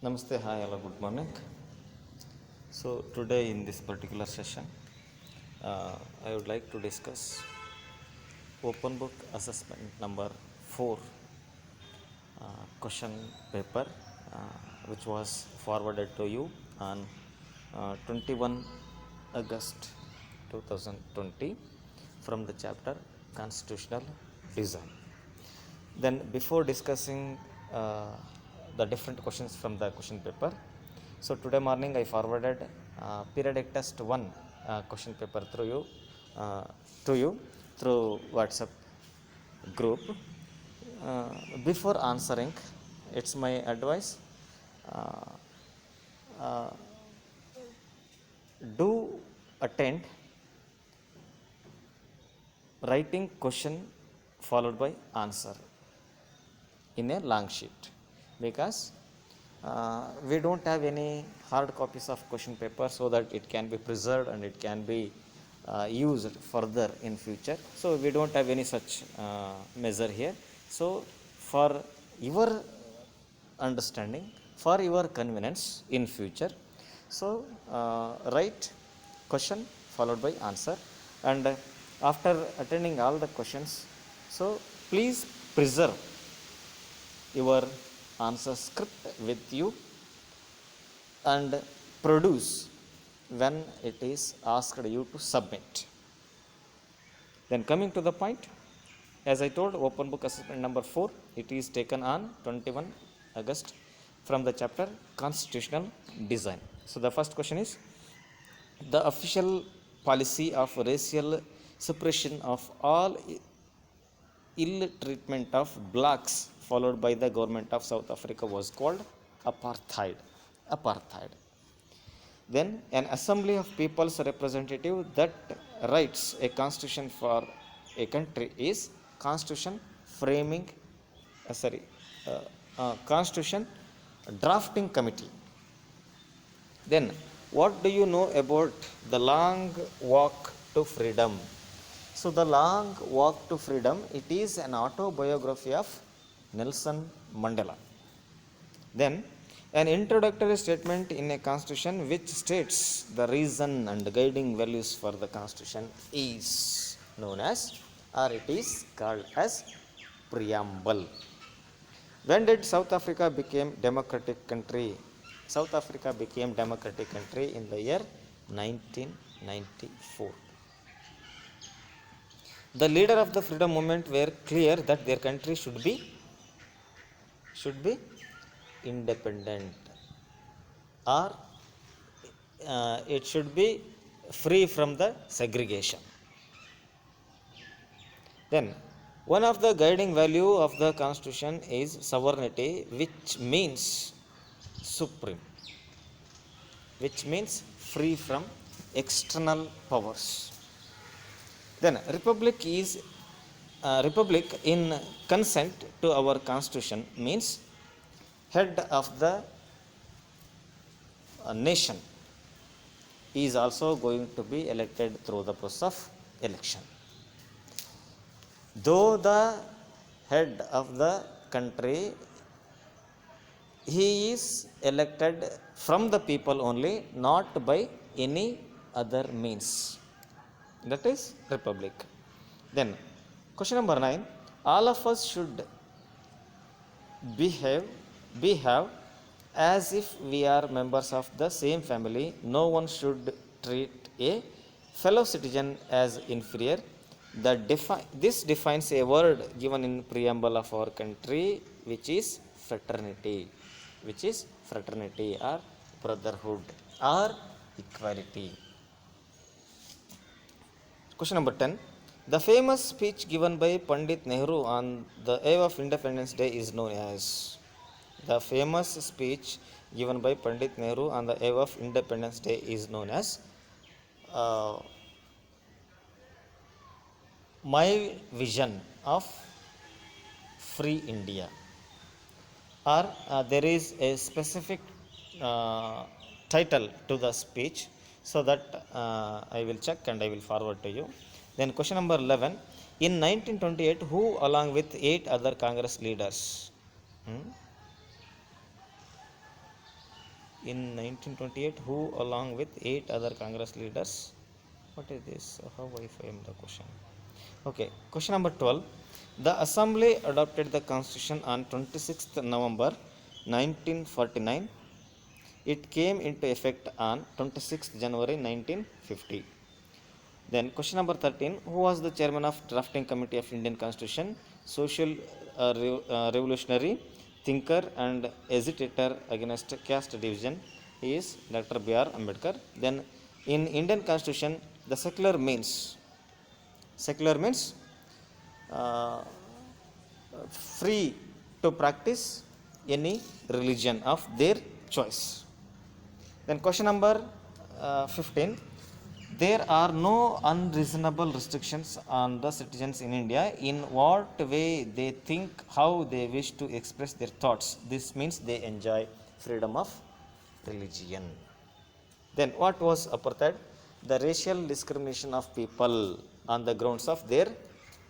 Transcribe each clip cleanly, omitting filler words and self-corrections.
Namaste, hi, hello, good morning. So, today in this particular session, I would like to discuss open book assessment number 4 question paper, which was forwarded to you on 21 August 2020 from the chapter Constitutional Design. Then, before discussing the different questions from the question paper, so today morning I forwarded periodic test 1 question paper uh, to you through WhatsApp group. Before answering, it's my advice, uh, uh, do attend writing question followed by answer in a long sheet, because we don't have any hard copies of question paper so that it can be preserved and it can be used further in future. So we don't have any such measure here. So for your understanding, for your convenience in future, so write question followed by answer, and after attending all the questions, so please preserve your answer script with you and produce when it is asked you to submit. Then coming to the point, as I told, open book assessment number 4, it is taken on 21 August from the chapter Constitutional Design. So the first question is, the official policy of racial suppression of all ill treatment of blacks followed by the government of South Africa was called apartheid. Apartheid. Then an assembly of people's representative that writes a constitution for a country is constitution framing constitution drafting committee. Then what do you know about the long walk to freedom? So the long walk to freedom, it is an autobiography of Nelson Mandela. Then an introductory statement in a constitution which states the reason and guiding values for the constitution is known as, or it is called as, preamble. When did South Africa became democratic country? South Africa became democratic country in the year 1994. The leader of the freedom movement were clear that their country should be independent, or it should be free from the segregation. Then one of the guiding value of the constitution is sovereignty, which means supreme, which means free from external powers. Then republic in consent to our constitution means head of the nation is also going to be elected through the process of election. Though the head of the country, he is elected from the people only, not by any other means. That is republic. Then question number 9, all of us should behave as if we are members of the same family. No one should treat a fellow citizen as inferior. This defines a word given in preamble of our country, which is fraternity, or brotherhood or equality. Question number 10. The famous speech given by Pandit Nehru on the eve of Independence Day is known as. The famous speech given by Pandit Nehru on the eve of Independence Day is known as My Vision of Free India. Or there is a specific title to the speech, so that I will check and I will forward to you. Then question number 11, in 1928 who along with 8 other Congress leaders in 1928, who along with 8 other Congress leaders, what is this? How I frame the question? Okay, question number 12. The Assembly adopted the Constitution on 26th November 1949. It came into effect on 26th January 1950. Then question number 13. Who was the chairman of drafting committee of Indian Constitution? Social revolutionary thinker and agitator against caste division. He is Dr. B.R. Ambedkar. Then in Indian Constitution, the secular means uh, free to practice any religion of their choice. Then question number 15. There are no unreasonable restrictions on the citizens in India in what way they think, how they wish to express their thoughts. This means they enjoy freedom of religion. Then what was apartheid? The racial discrimination of people on the grounds of their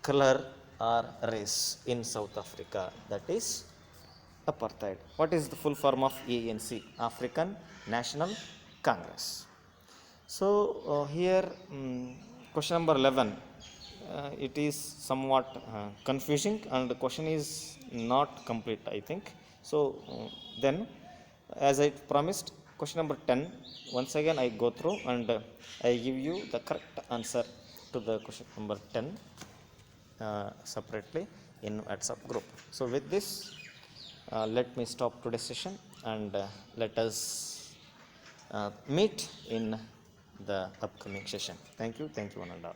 color or race in South Africa. That is apartheid. What is the full form of ANC? African National Congress. So here question number 11, it is somewhat confusing and the question is not complete, I think. So then as I promised, question number 10, once again I go through and I give you the correct answer to the question number 10 separately in WhatsApp group. So with this, let me stop today's session and let us meet in the upcoming session. Thank you one and all.